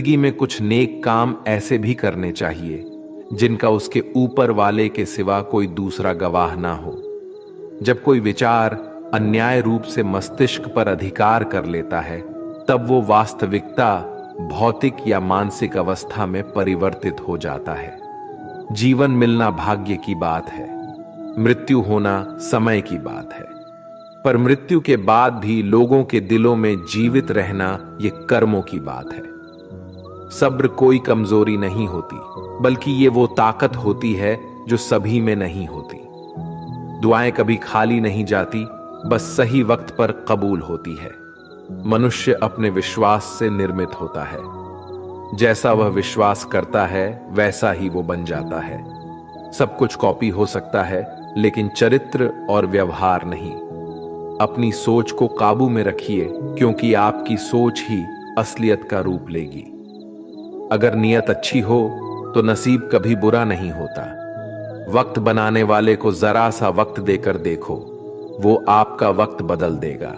जिंदगी में कुछ नेक काम ऐसे भी करने चाहिए जिनका उसके ऊपर वाले के सिवा कोई दूसरा गवाह ना हो। जब कोई विचार अन्याय रूप से मस्तिष्क पर अधिकार कर लेता है, तब वो वास्तविकता, भौतिक या मानसिक अवस्था में परिवर्तित हो जाता है। जीवन मिलना भाग्य की बात है, मृत्यु होना समय की बात है, पर मृत्यु के बाद भी लोगों के दिलों में जीवित रहना ये कर्मों की बात है। सब्र कोई कमजोरी नहीं होती, बल्कि ये वो ताकत होती है जो सभी में नहीं होती। दुआएं कभी खाली नहीं जाती, बस सही वक्त पर कबूल होती है। मनुष्य अपने विश्वास से निर्मित होता है। जैसा वह विश्वास करता है वैसा ही वो बन जाता है। सब कुछ कॉपी हो सकता है, लेकिन चरित्र और व्यवहार नहीं। अपनी सोच को काबू में रखिए, क्योंकि आपकी सोच ही असलियत का रूप लेगी। अगर नियत अच्छी हो तो नसीब कभी बुरा नहीं होता। वक्त बनाने वाले को जरा सा वक्त देकर देखो, वो आपका वक्त बदल देगा।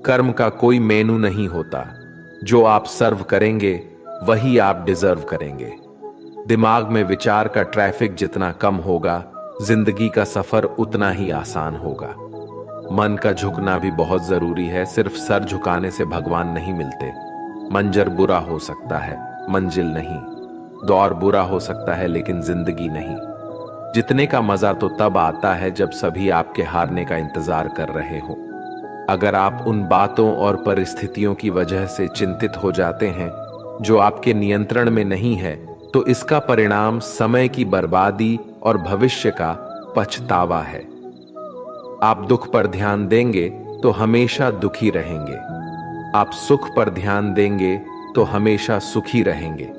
कर्म का कोई मेनू नहीं होता, जो आप सर्व करेंगे वही आप डिजर्व करेंगे। दिमाग में विचार का ट्रैफिक जितना कम होगा, जिंदगी का सफर उतना ही आसान होगा। मन का झुकना भी बहुत जरूरी है। सिर्फ सर झुकाने से भगवान नहीं मिलते। मंजर बुरा हो सकता है, मंजिल नहीं। दौर बुरा हो सकता है, लेकिन जिंदगी नहीं। जीतने का मजा तो तब आता है जब सभी आपके हारने का इंतजार कर रहे हो। अगर आप उन बातों और परिस्थितियों की वजह से चिंतित हो जाते हैं जो आपके नियंत्रण में नहीं है, तो इसका परिणाम समय की बर्बादी और भविष्य का पछतावा है। आप दुख पर ध्यान देंगे तो हमेशा दुखी रहेंगे। आप सुख पर ध्यान देंगे तो हमेशा सुखी रहेंगे,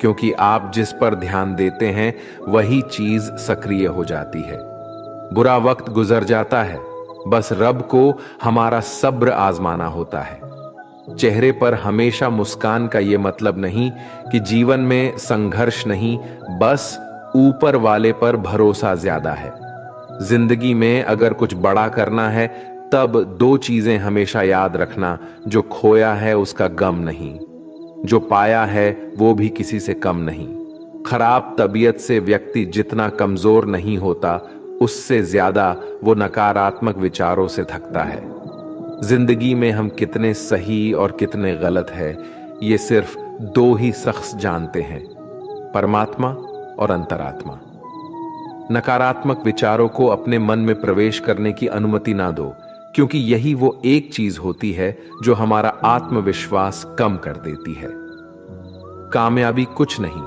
क्योंकि आप जिस पर ध्यान देते हैं वही चीज सक्रिय हो जाती है। बुरा वक्त गुजर जाता है, बस रब को हमारा सब्र आजमाना होता है। चेहरे पर हमेशा मुस्कान का यह मतलब नहीं कि जीवन में संघर्ष नहीं, बस ऊपर वाले पर भरोसा ज्यादा है। जिंदगी में अगर कुछ बड़ा करना है, तब दो चीजें हमेशा याद रखना। जो खोया है उसका गम नहीं, जो पाया है वो भी किसी से कम नहीं। खराब तबीयत से व्यक्ति जितना कमजोर नहीं होता, उससे ज्यादा वो नकारात्मक विचारों से थकता है। जिंदगी में हम कितने सही और कितने गलत है, ये सिर्फ दो ही शख्स जानते हैं, परमात्मा और अंतरात्मा। नकारात्मक विचारों को अपने मन में प्रवेश करने की अनुमति ना दो, क्योंकि यही वो एक चीज होती है जो हमारा आत्मविश्वास कम कर देती है। कामयाबी कुछ नहीं,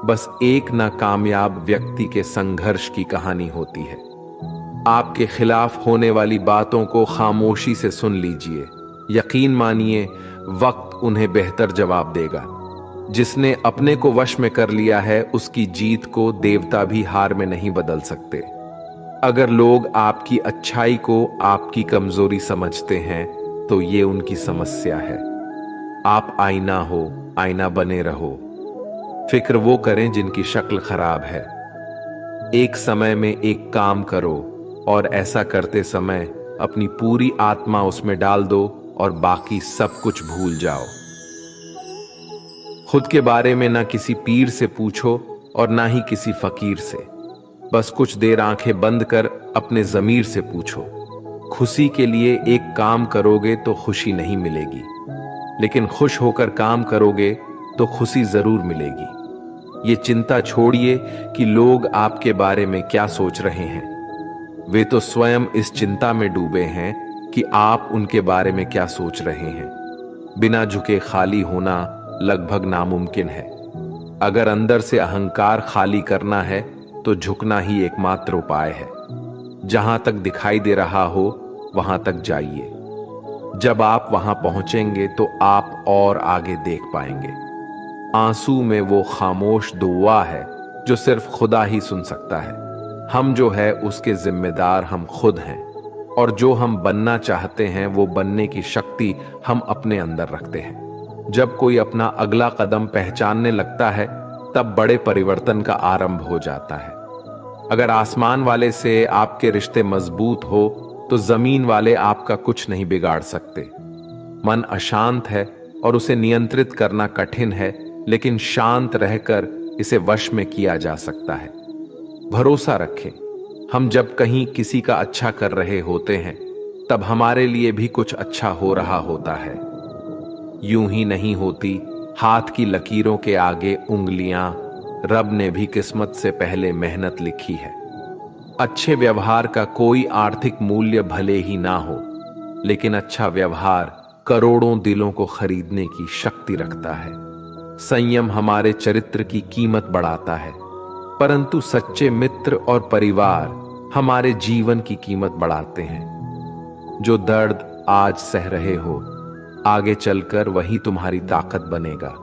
बस एक नाकामयाब व्यक्ति के संघर्ष की कहानी होती है। आपके खिलाफ होने वाली बातों को खामोशी से सुन लीजिए। यकीन मानिए, वक्त उन्हें बेहतर जवाब देगा। जिसने अपने को वश में कर लिया है, उसकी जीत को देवता भी हार में नहीं बदल सकते। अगर लोग आपकी अच्छाई को आपकी कमजोरी समझते हैं, तो ये उनकी समस्या है। आप आईना हो, आईना बने रहो। फिक्र वो करें जिनकी शक्ल खराब है। एक समय में एक काम करो, और ऐसा करते समय अपनी पूरी आत्मा उसमें डाल दो और बाकी सब कुछ भूल जाओ। खुद के बारे में ना किसी पीर से पूछो और ना ही किसी फकीर से। बस कुछ देर आंखें बंद कर अपने जमीर से पूछो। खुशी के लिए एक काम करोगे तो खुशी नहीं मिलेगी, लेकिन खुश होकर काम करोगे तो खुशी जरूर मिलेगी। ये चिंता छोड़िए कि लोग आपके बारे में क्या सोच रहे हैं। वे तो स्वयं इस चिंता में डूबे हैं कि आप उनके बारे में क्या सोच रहे हैं। बिना झुके खाली होना लगभग नामुमकिन है। अगर अंदर से अहंकार खाली करना है, तो झुकना ही एकमात्र उपाय है। जहां तक दिखाई दे रहा हो वहां तक जाइए। जब आप वहां पहुंचेंगे तो आप और आगे देख पाएंगे। आंसू में वो खामोश दुआ है जो सिर्फ खुदा ही सुन सकता है। हम जो है उसके जिम्मेदार हम खुद हैं, और जो हम बनना चाहते हैं वो बनने की शक्ति हम अपने अंदर रखते हैं। जब कोई अपना अगला कदम पहचानने लगता है, तब बड़े परिवर्तन का आरंभ हो जाता है। अगर आसमान वाले से आपके रिश्ते मजबूत हो, तो जमीन वाले आपका कुछ नहीं बिगाड़ सकते। मन अशांत है और उसे नियंत्रित करना कठिन है, लेकिन शांत रहकर इसे वश में किया जा सकता है। भरोसा रखें, हम जब कहीं किसी का अच्छा कर रहे होते हैं तब हमारे लिए भी कुछ अच्छा हो रहा होता है। यूं ही नहीं होती हाथ की लकीरों के आगे उंगलियां, रब ने भी किस्मत से पहले मेहनत लिखी है। अच्छे व्यवहार का कोई आर्थिक मूल्य भले ही ना हो, लेकिन अच्छा व्यवहार करोड़ों दिलों को खरीदने की शक्ति रखता है। संयम हमारे चरित्र की कीमत बढ़ाता है, परंतु सच्चे मित्र और परिवार हमारे जीवन की कीमत बढ़ाते हैं। जो दर्द आज सह रहे हो, आगे चलकर वही तुम्हारी ताकत बनेगा।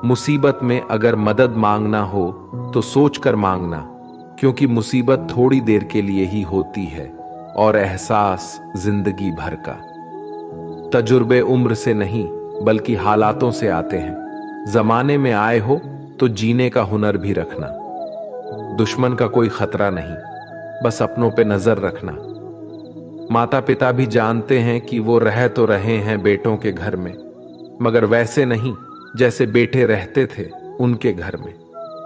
मुसीबत में अगर मदद मांगना हो तो सोचकर मांगना, क्योंकि मुसीबत थोड़ी देर के लिए ही होती है और एहसास जिंदगी भर का। तजुर्बे उम्र से नहीं बल्कि हालातों से आते हैं। जमाने में आए हो तो जीने का हुनर भी रखना। दुश्मन का कोई खतरा नहीं, बस अपनों पे नजर रखना। माता पिता भी जानते हैं कि वो रह तो रहे हैं बेटों के घर में, मगर वैसे नहीं जैसे बेटे रहते थे उनके घर में।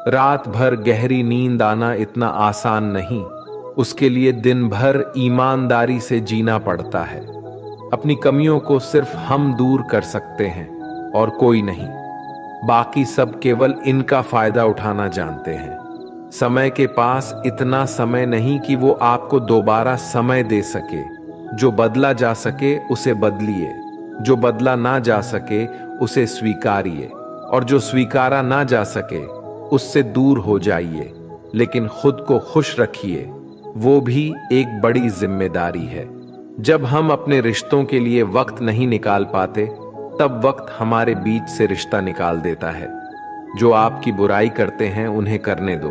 रात भर गहरी नींद आना इतना आसान नहीं, उसके लिए दिन भर ईमानदारी से जीना पड़ता है। अपनी कमियों को सिर्फ हम दूर कर सकते हैं और कोई नहीं। बाकी सब केवल इनका फायदा उठाना जानते हैं। समय के पास इतना समय नहीं कि वो आपको दोबारा समय दे सके। जो बदला जा सके उसे बदलिए, जो बदला ना जा सके उसे स्वीकारिए, और जो स्वीकारा ना जा सके उससे दूर हो जाइए। लेकिन खुद को खुश रखिए, वो भी एक बड़ी जिम्मेदारी है। जब हम अपने रिश्तों के लिए वक्त नहीं निकाल पाते, तब वक्त हमारे बीच से रिश्ता निकाल देता है। जो आपकी बुराई करते हैं उन्हें करने दो,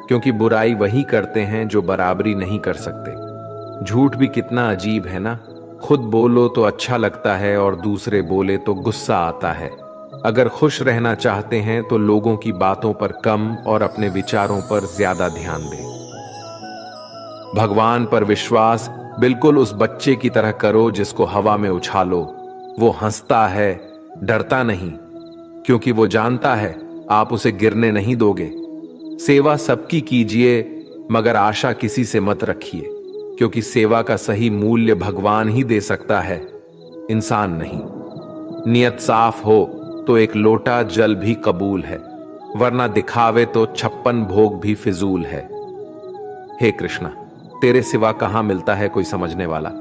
क्योंकि बुराई वही करते हैं जो बराबरी नहीं कर सकते। झूठ भी कितना अजीब है ना, खुद बोलो तो अच्छा लगता है और दूसरे बोले तो गुस्सा आता है। अगर खुश रहना चाहते हैं तो लोगों की बातों पर कम और अपने विचारों पर ज्यादा ध्यान दें। भगवान पर विश्वास बिल्कुल उस बच्चे की तरह करो जिसको हवा में उछालो। वो हंसता है, डरता नहीं, क्योंकि वो जानता है आप उसे गिरने नहीं दोगे। सेवा सबकी कीजिए, मगर आशा किसी से मत रखिए, क्योंकि सेवा का सही मूल्य भगवान ही दे सकता है, इंसान नहीं। नियत साफ हो तो एक लोटा जल भी कबूल है, वरना दिखावे तो 56 भोग भी फिजूल है। हे कृष्णा, तेरे सिवा कहां मिलता है कोई समझने वाला।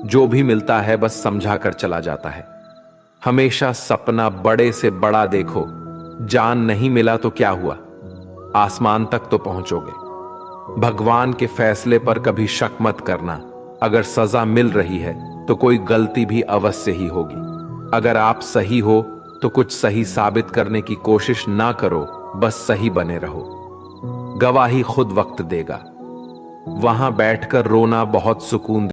जो भी मिलता है बस समझा कर चला जाता है। हमेशा सपना बड़े से बड़ा देखो। जान नहीं मिला तो क्या हुआ, आसमान तक तो पहुंचोगे। भगवान के फैसले पर कभी शक मत करना। अगर सजा मिल रही है तो कोई गलती भी अवश्य ही होगी। अगर आप सही हो तो कुछ सही साबित करने की कोशिश ना करो, बस सही बने रहो। गवाही खुद वक्त देगा। वहां बैठकर रोना बहुत सुकून